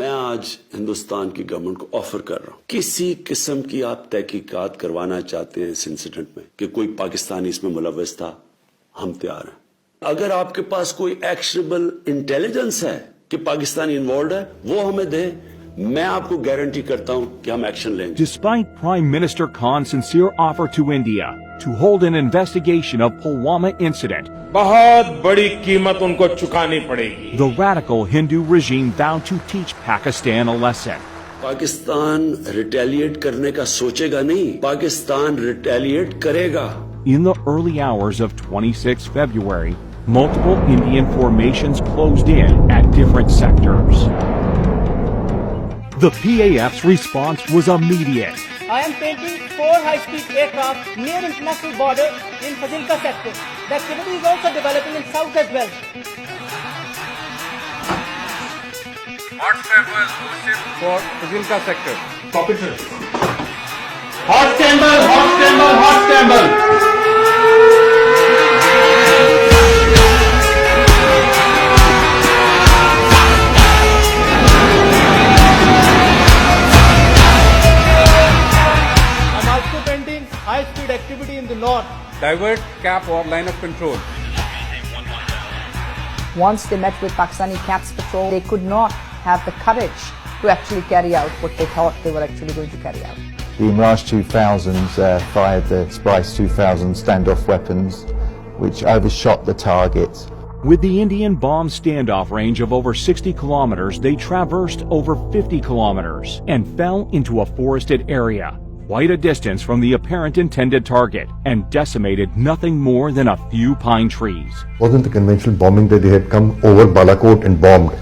मैं आज हिंदुस्तान की गवर्नमेंट को ऑफर कर रहा हूं, किसी किस्म की आप तहकीकात करवाना चाहते हैं इस इंसिडेंट में कि कोई पाकिस्तानी इसमें मुलव्वस था, हम तैयार हैं। अगर आपके पास कोई एक्शनेबल इंटेलिजेंस है कि पाकिस्तानी इन्वॉल्व है, वो हमें दे, मैं आपको गारंटी करता हूं कि हम एक्शन लेंगे। Despite Prime Minister Khan's sincere offer to India to hold an investigation of Pulwama incident, बहुत बड़ी कीमत उनको चुकानी पड़ेगी। the radical Hindu regime vowed to teach Pakistan a lesson. Pakistan retaliate करने का सोचेगा नहीं, पाकिस्तान रिटेलिएट करेगा। In the early hours of 26 February, multiple Indian formations closed in at different sectors. The PAF's response was immediate. I am painting 4 high-speed aircraft near international border in Fazilka sector. The activity is also developing in south as well. Hot travel for Fazilka sector. Copy, sir. Hot scramble, hot scramble, hot scramble. High-speed activity in the north. Divert cap or line of control. Once they met with Pakistani CAPS patrol, they could not have the courage to actually carry out what they thought they were actually going to carry out. The Mirage 2000s fired the Spice 2000 standoff weapons, which overshot the target. With the Indian bomb standoff range of over 60 kilometers, they traversed over 50 kilometers and fell into a forested area, quite a distance from the apparent intended target, and decimated nothing more than a few pine trees. It wasn't the conventional bombing that they had come over Balakot and bombed,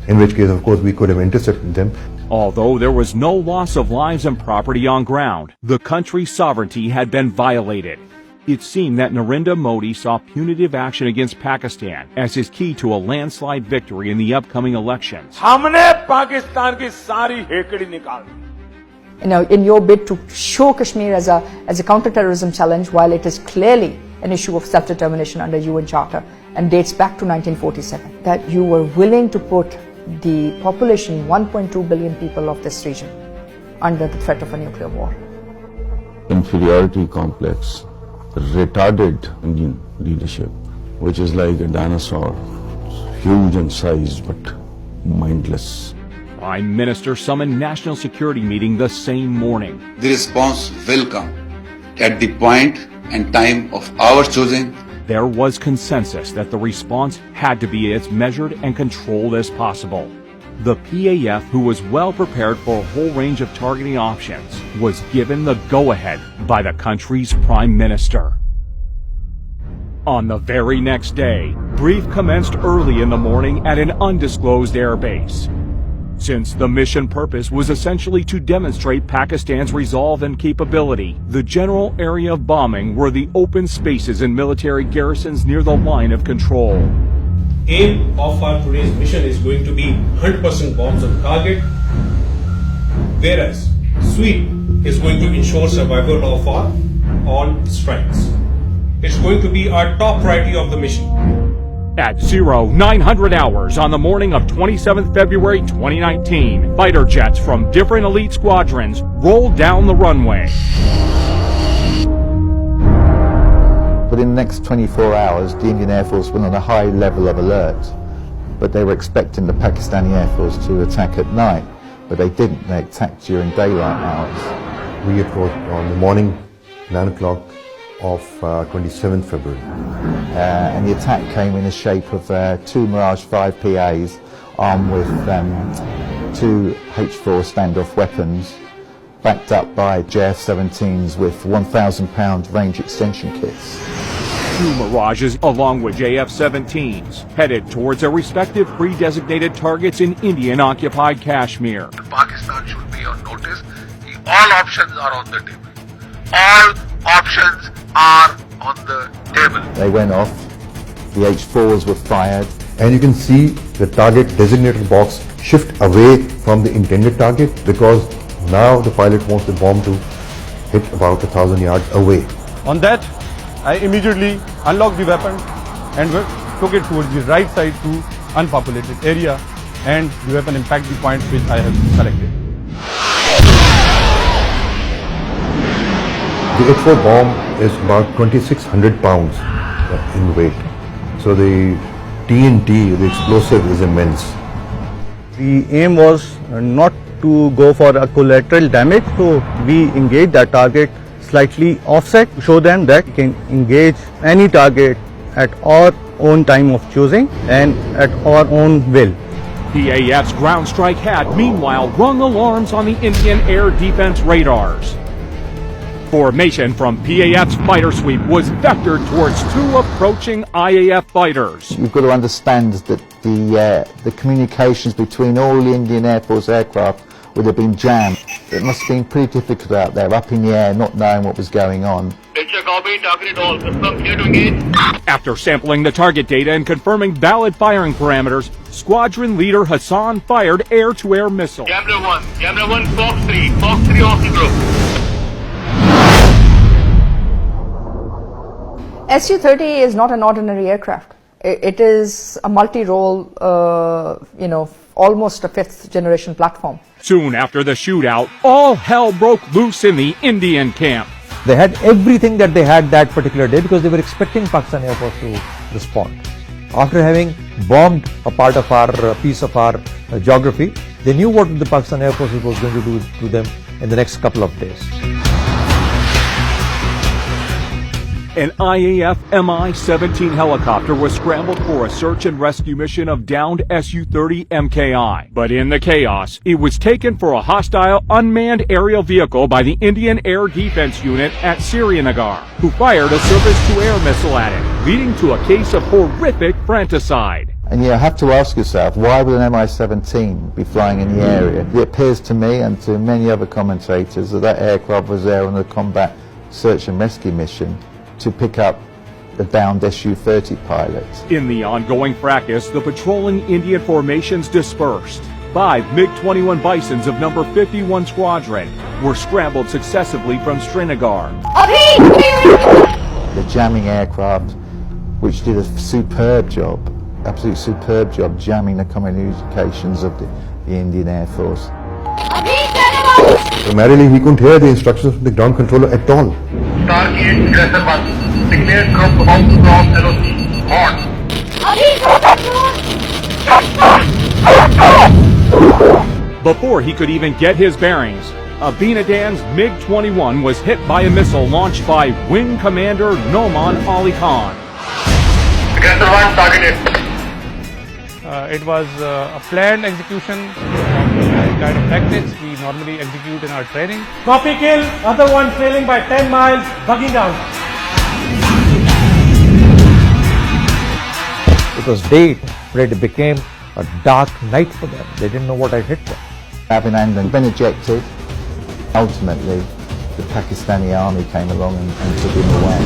in which case, of course, we could have intercepted them. Although there was no loss of lives and property on ground, the country's sovereignty had been violated. It seemed that Narendra Modi saw punitive action against Pakistan as his key to a landslide victory in the upcoming elections. हमने पाकिस्तान की सारी हेकड़ी निकाल दी। In your bid to show Kashmir as a counter-terrorism challenge, while it is clearly an issue of self-determination under UN Charter and dates back to 1947, that you were willing to put the population, 1.2 billion people of this region, under the threat of a nuclear war. Inferiority complex retarded Indian leadership, which is like a dinosaur, huge in size but mindless. Prime Minister summoned national security meeting the same morning. The response will come at the point and time of our choosing. There was consensus that the response had to be as measured and controlled as possible. The PAF, who was well prepared for a whole range of targeting options, was given the go-ahead by the country's Prime Minister. On the very next day, brief commenced early in the morning at an undisclosed airbase. Since the mission purpose was essentially to demonstrate Pakistan's resolve and capability, the general area of bombing were the open spaces and military garrisons near the line of control. Aim of our today's mission is going to be 100% bombs on target, whereas sweep is going to ensure survival of all strikes. It's going to be our top priority of the mission. At 0900 hours on the morning of 27th February 2019, fighter jets from different elite squadrons rolled down the runway. But in the next 24 hours, the Indian Air Force went on a high level of alert. But they were expecting the Pakistani Air Force to attack at night, but they didn't. They attacked during daylight hours. We approached on the morning, 9 o'clock of 27th February. And the attack came in the shape of 2 Mirage 5 PAs armed with 2 H4 standoff weapons, backed up by JF-17s with 1,000-pound range extension kits. 2 Mirages along with JF-17s headed towards their respective pre-designated targets in Indian-occupied Kashmir. Pakistan should be on notice. All options are on the table. All options are on the table. They went off, the H4s were fired. And you can see the target designated box shift away from the intended target because now the pilot wants the bomb to hit about 1,000 yards away. On that, I immediately unlocked the weapon and took it towards the right side to unpopulated area and the weapon impact the point which I have selected. The H4 bomb is about 2,600 pounds in weight. So the TNT, the explosive, is immense. The aim was not to go for a collateral damage, so we engaged that target slightly offset to show them that we can engage any target at our own time of choosing and at our own will. PAF's ground strike had, meanwhile, rung alarms on the Indian air defense radars. Formation from PAF's fighter sweep was vectored towards two approaching IAF fighters. You've got to understand that the communications between all the Indian Air Force aircraft would have been jammed. It must have been pretty difficult out there, up in the air, not knowing what was going on. After sampling the target data and confirming valid firing parameters, squadron leader Hassan fired air-to-air missile. Camera 1, Fox 3 off the group. Su-30 is not an ordinary aircraft. It is a multi-role, almost a fifth-generation platform. Soon after the shootout, all hell broke loose in the Indian camp. They had everything that they had that particular day because they were expecting Pakistan Air Force to respond. After having bombed a part of our piece of our geography, they knew what the Pakistan Air Force was going to do to them in the next couple of days. An IAF Mi-17 helicopter was scrambled for a search and rescue mission of downed Su-30 MKI. But in the chaos, it was taken for a hostile unmanned aerial vehicle by the Indian Air Defense Unit at Srinagar, who fired a surface-to-air missile at it, leading to a case of horrific fratricide. And you have to ask yourself, why would an Mi-17 be flying in the area? It appears to me and to many other commentators that that aircraft was there on a combat search and rescue mission to pick up the downed Su-30 pilots. In the ongoing fracas, the patrolling Indian formations dispersed. 5 MiG-21 Bisons of number 51 Squadron were scrambled successively from Srinagar. The jamming aircraft, which did a superb job, absolutely superb job jamming the communications of the Indian Air Force. Primarily, he couldn't hear the instructions from the ground controller at all. Target Aggressor 1. Declared group about to cross LOC. On. Before he could even get his bearings, Abinadan's MiG-21 was hit by a missile launched by Wing Commander Noman Ali Khan. Aggressor 1 targeted. It was a planned execution of the kind of tactics we normally execute in our training. Copy kill, other one trailing by 10 miles, bugging out. It was day, but it became a dark night for them. They didn't know what had hit them. Abhinandan been ejected. Ultimately, the Pakistani army came along and took him away.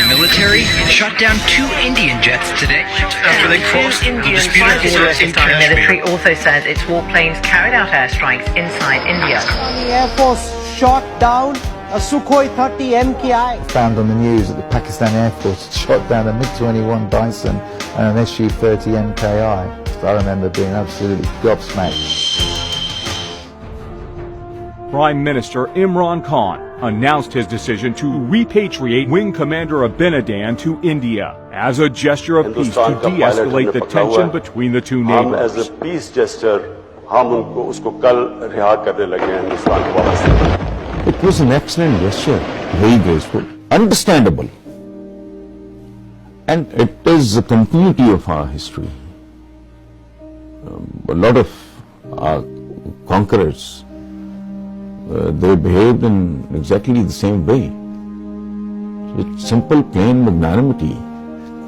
Military shot down 2 Indian jets today after they crossed the disputed border in Kashmir. Military also says its warplanes carried out airstrikes inside India. The Air Force shot down a Sukhoi 30 MKI. Found on the news that the Pakistan Air Force shot down a MiG-21 Bison and an Su-30 MKI. So I remember being absolutely gobsmacked. Prime Minister Imran Khan announced his decision to repatriate Wing Commander Abinadan to India as a gesture of peace to de-escalate the tension between the two neighbors. As a peace gesture, It was an excellent gesture, very graceful, understandable. And it is the continuity of our history. A lot of our conquerors, they behaved in exactly the same way. With simple, plain magnanimity.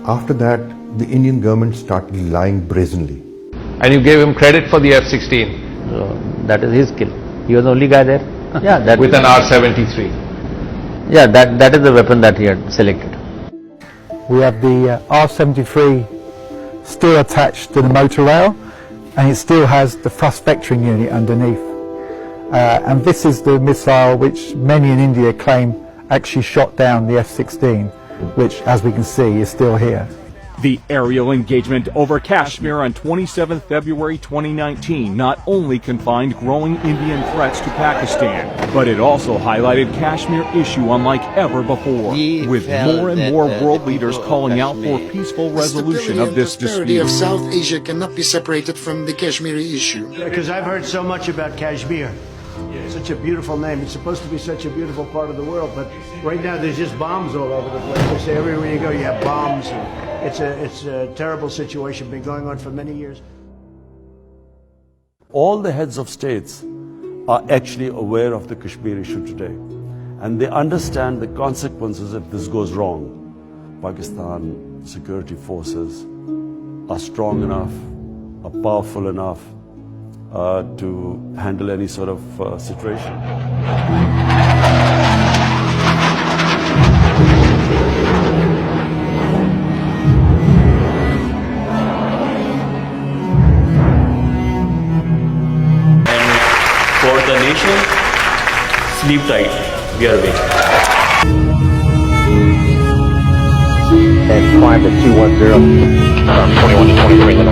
After that, the Indian government started lying brazenly. And you gave him credit for the F-16? That is his skill. He was the only guy there. Yeah, that with an R-73? Yeah, that is the weapon that he had selected. We have the R-73 still attached to the motor rail, and it still has the thrust vectoring unit underneath. And this is the missile which many in India claim actually shot down the F-16. which, as we can see, is still here. The aerial engagement over Kashmir on 27 February 2019 not only confined growing Indian threats to Pakistan, but it also highlighted Kashmir issue unlike ever before, with more and more world leaders calling out for peaceful resolution of this dispute. Of South Asia cannot be separated from the Kashmiri issue. Because I've heard so much about Kashmir. Such a beautiful name. It's supposed to be such a beautiful part of the world, but right now there's just bombs all over the place. They say everywhere you go you have bombs. It's a terrible situation, been going on for many years. All the heads of states are actually aware of the Kashmir issue today, and they understand the consequences if this goes wrong. Pakistan security forces are strong enough, are powerful enough to handle any sort of situation. For the nation, sleep tight. We are waiting. And climb to 210. 21 to 23 in the